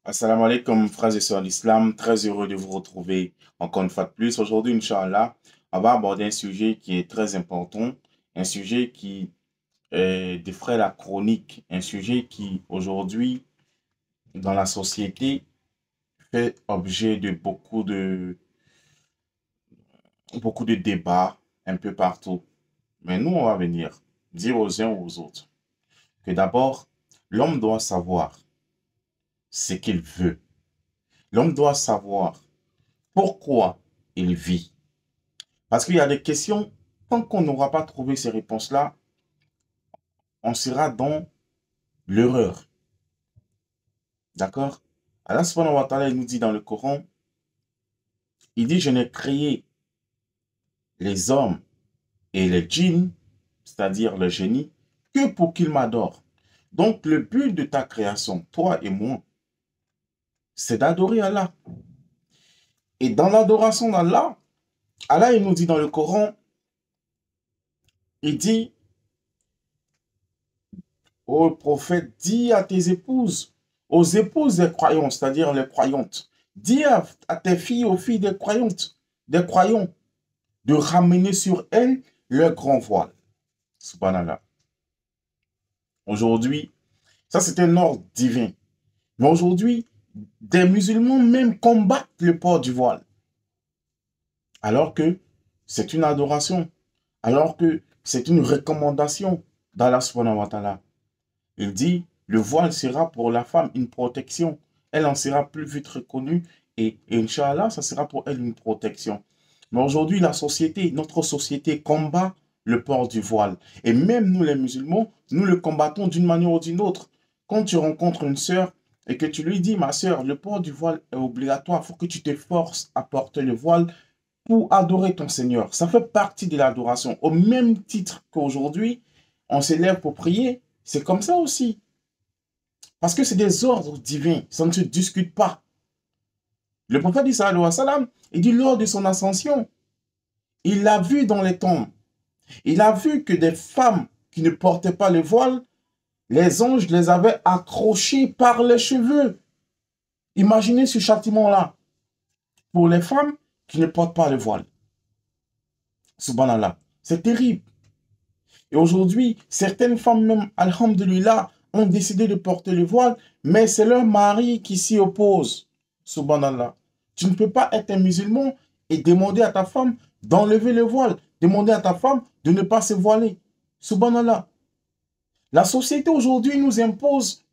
Assalamu alaikum, frères et sœurs d'Islam. Très heureux de vous retrouver encore une fois de plus. Aujourd'hui, Inch'Allah, on va aborder un sujet qui est très important, un sujet qui défraie la chronique, un sujet qui, aujourd'hui, dans la société, fait objet de beaucoup de débats un peu partout. Mais nous, on va venir dire aux uns ou aux autres que d'abord, l'homme doit savoir ce qu'il veut. L'homme doit savoir pourquoi il vit. Parce qu'il y a des questions, tant qu'on n'aura pas trouvé ces réponses-là, on sera dans l'erreur. D'accord? Allah subhanahu wa ta'ala, il nous dit dans le Coran, il dit, je n'ai créé les hommes et les djinns, c'est-à-dire le génie, que pour qu'ils m'adorent. Donc le but de ta création, toi et moi, c'est d'adorer Allah. Et dans l'adoration d'Allah, Allah, il nous dit dans le Coran, il dit, ô prophète, dis à tes épouses, aux épouses des croyants, c'est-à-dire les croyantes, dis à tes filles, aux filles des croyantes, des croyants, de ramener sur elles leur grand voile. Subhanallah. Aujourd'hui, ça c'est un ordre divin. Mais aujourd'hui, des musulmans même combattent le port du voile. Alors que c'est une adoration. Alors que c'est une recommandation d'Allah subhanahu wa ta'ala. Il dit, le voile sera pour la femme une protection. Elle en sera plus vite reconnue et Inch'Allah, ça sera pour elle une protection. Mais aujourd'hui, notre société combat le port du voile. Et même nous, les musulmans, nous le combattons d'une manière ou d'une autre. Quand tu rencontres une sœur et que tu lui dis, ma sœur, le port du voile est obligatoire, il faut que tu t'efforces à porter le voile pour adorer ton Seigneur. Ça fait partie de l'adoration. Au même titre qu'aujourd'hui, on s'élève pour prier, c'est comme ça aussi. Parce que c'est des ordres divins, ça ne se discute pas. Le prophète dit, sallallahu alayhi wa sallam, il dit lors de son ascension, il l'a vu dans les tombes. Il a vu que des femmes qui ne portaient pas le voile, les anges les avaient accrochées par les cheveux. Imaginez ce châtiment-là pour les femmes qui ne portent pas le voile. Subhanallah, c'est terrible. Et aujourd'hui, certaines femmes même, alhamdulillah, ont décidé de porter le voile, mais c'est leur mari qui s'y oppose. Subhanallah. Tu ne peux pas être un musulman et demander à ta femme d'enlever le voile. Demander à ta femme de ne pas se voiler. Subhanallah. La société aujourd'hui nous impose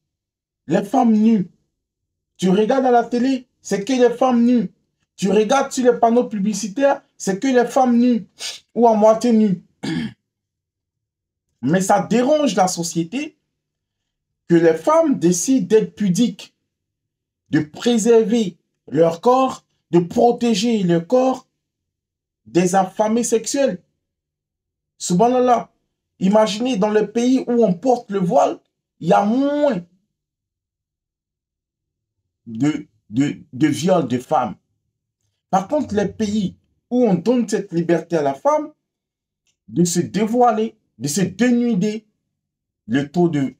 les femmes nues. Tu regardes à la télé, c'est que les femmes nues. Tu regardes sur les panneaux publicitaires, c'est que les femmes nues ou à moitié nues. Mais ça dérange la société que les femmes décident d'être pudiques, de préserver leur corps, de protéger leur corps des affamés sexuels. Subhanallah. Imaginez dans le pays où on porte le voile, il y a moins de viols de femmes. Par contre, les pays où on donne cette liberté à la femme de se dévoiler, de se dénuder, le taux de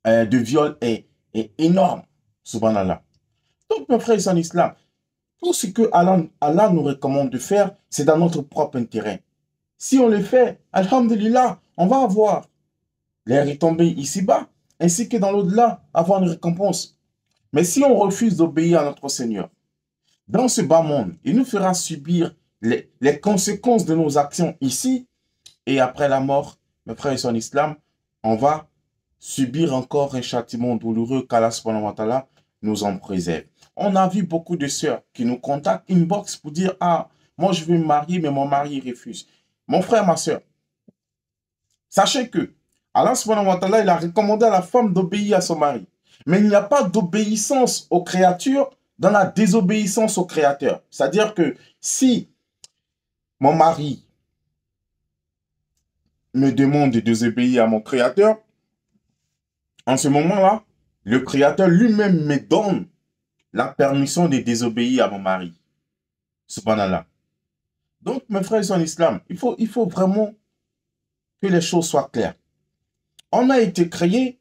viol est énorme. Subhanallah. Donc, mes frères en islam, tout ce que Allah nous recommande de faire, c'est dans notre propre intérêt. Si on le fait, alhamdulillah, on va avoir les retombées ici-bas, ainsi que dans l'au-delà, avoir une récompense. Mais si on refuse d'obéir à notre Seigneur, dans ce bas monde, il nous fera subir les conséquences de nos actions ici et après la mort, mes frères et sœurs en islam, on va subir encore un châtiment douloureux qu'Allah subhanahu wa ta'ala nous en préserve. On a vu beaucoup de sœurs qui nous contactent inbox pour dire, ah, moi je veux me marier, mais mon mari refuse. Mon frère, ma sœur, sachez que Allah subhanahu wa ta'ala, il a recommandé à la femme d'obéir à son mari. Mais il n'y a pas d'obéissance aux créatures dans la désobéissance au Créateur. C'est-à-dire que si mon mari me demande de désobéir à mon Créateur, en ce moment-là, le Créateur lui-même me donne la permission de désobéir à mon mari. Subhanallah. Donc, mes frères en islam, il faut vraiment que les choses soient claires. On a été créé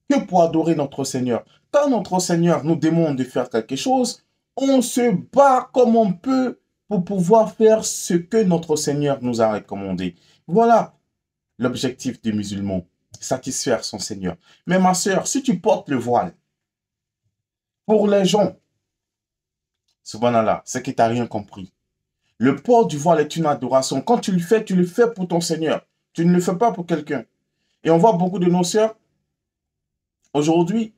que pour adorer notre Seigneur. Quand notre Seigneur nous demande de faire quelque chose, on se bat comme on peut pour pouvoir faire ce que notre Seigneur nous a recommandé. Voilà l'objectif du musulman, satisfaire son Seigneur. Mais ma sœur, si tu portes le voile, pour les gens, subhanallah, c'est que tu n'as rien compris. Le port du voile est une adoration. Quand tu le fais pour ton Seigneur. Tu ne le fais pas pour quelqu'un. Et on voit beaucoup de nos sœurs aujourd'hui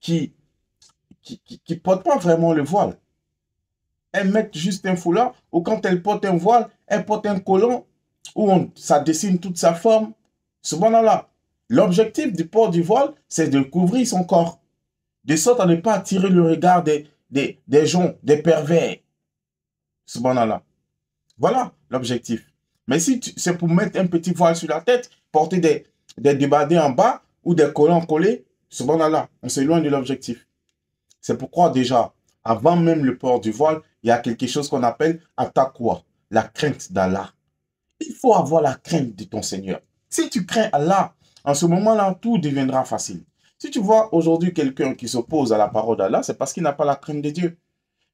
qui portent pas vraiment le voile. Elles mettent juste un foulard, ou quand elles portent un voile, elles portent un collant où ça dessine toute sa forme. Subhanallah. L'objectif du port du voile, c'est de couvrir son corps, de sorte à ne pas attirer le regard des gens, des pervers. Subhanallah. Voilà l'objectif. Mais si c'est pour mettre un petit voile sur la tête, porter des débardés en bas ou des collants collés, subhanallah, on s'éloigne de l'objectif. C'est pourquoi déjà, avant même le port du voile, il y a quelque chose qu'on appelle attaqwa, la crainte d'Allah. Il faut avoir la crainte de ton Seigneur. Si tu crains Allah, en ce moment-là, tout deviendra facile. Si tu vois aujourd'hui quelqu'un qui s'oppose à la parole d'Allah, c'est parce qu'il n'a pas la crainte de Dieu.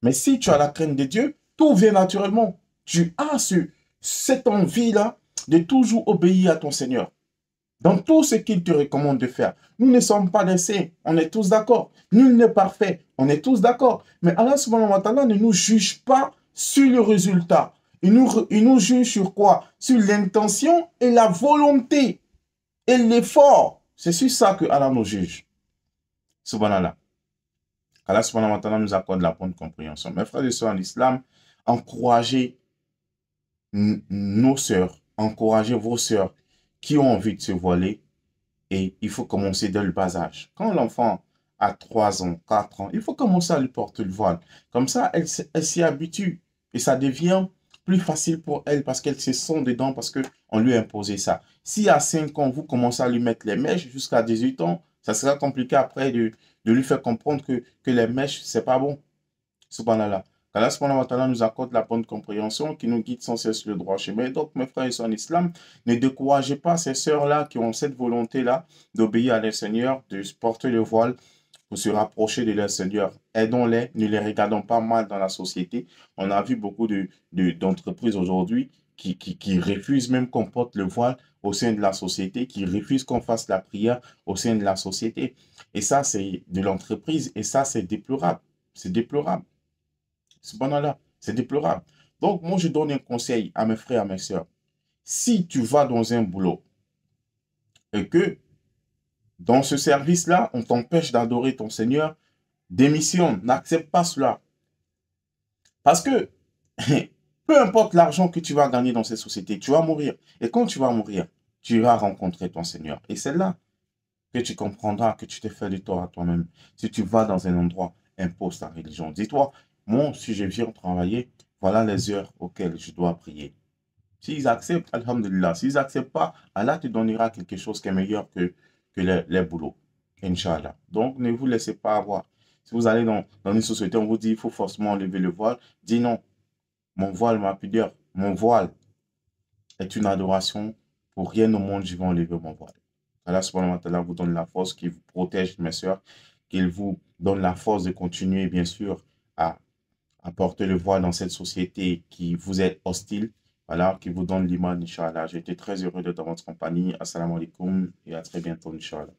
Mais si tu as la crainte de Dieu, tout vient naturellement. Tu as cette envie-là de toujours obéir à ton Seigneur. Dans tout ce qu'il te recommande de faire. Nous ne sommes pas des saints, on est tous d'accord. Nul n'est parfait, on est tous d'accord. Mais Allah subhanahu wa ta'ala ne nous juge pas sur le résultat. Il nous juge sur quoi? Sur l'intention et la volonté et l'effort. C'est sur ça que Allah nous juge. Subhanallah. Allah subhanahu wa ta'ala nous accorde la bonne compréhension. Mes frères et sœurs en islam, encouragez nos sœurs, encouragez vos sœurs qui ont envie de se voiler. Et il faut commencer dès le bas âge. Quand l'enfant a 3 ans, 4 ans, il faut commencer à lui porter le voile. Comme ça, elle s'y habitue. Et ça devient plus facile pour elle parce qu'elle se sent dedans, parce qu'on lui a imposé ça. Si à 5 ans, vous commencez à lui mettre les mèches jusqu'à 18 ans, ça sera compliqué après de lui faire comprendre que les mèches, c'est pas bon. Subhanallah. Qu'Allah subhanahu wa ta'ala nous accorde la bonne compréhension, qui nous guide sans cesse le droit chemin. Donc, mes frères et sœurs en islam, ne découragez pas ces sœurs-là qui ont cette volonté-là d'obéir à leur Seigneur, de porter le voile pour se rapprocher de leur Seigneur. Aidons-les, ne les regardons pas mal dans la société. On a vu beaucoup d'entreprises aujourd'hui qui refusent même qu'on porte le voile au sein de la société, qui refusent qu'on fasse la prière au sein de la société. Et ça, c'est de l'entreprise et ça, c'est déplorable. C'est déplorable. Subhanallah, c'est déplorable. Donc, moi, je donne un conseil à mes frères, à mes sœurs. Si tu vas dans un boulot et que dans ce service-là, on t'empêche d'adorer ton Seigneur, démissionne, n'accepte pas cela. Parce que, peu importe l'argent que tu vas gagner dans cette société, tu vas mourir. Et quand tu vas mourir, tu iras rencontrer ton Seigneur. Et c'est là que tu comprendras que tu t'es fait du tort à toi-même. Si tu vas dans un endroit, impose ta religion. Dis-toi, moi, si je viens travailler, voilà les heures auxquelles je dois prier. S'ils acceptent, alhamdulillah. S'ils n'acceptent pas, Allah te donnera quelque chose qui est meilleur que les boulots. Inch'Allah. Donc, ne vous laissez pas avoir. Si vous allez dans une société, on vous dit qu'il faut forcément lever le voile. Dis non. Mon voile, ma pudeur, mon voile est une adoration. Pour rien au monde, je vais enlever mon voile. Allah subhanahu wa ta'ala vous donne la force, qui vous protège, mes soeurs, qu'il vous donne la force de continuer, bien sûr, à porter le voile dans cette société qui vous est hostile. Voilà, qui vous donne l'imam, Inch'Allah. J'ai été très heureux d'être dans votre compagnie. Assalamu alaikum et à très bientôt, Inch'Allah.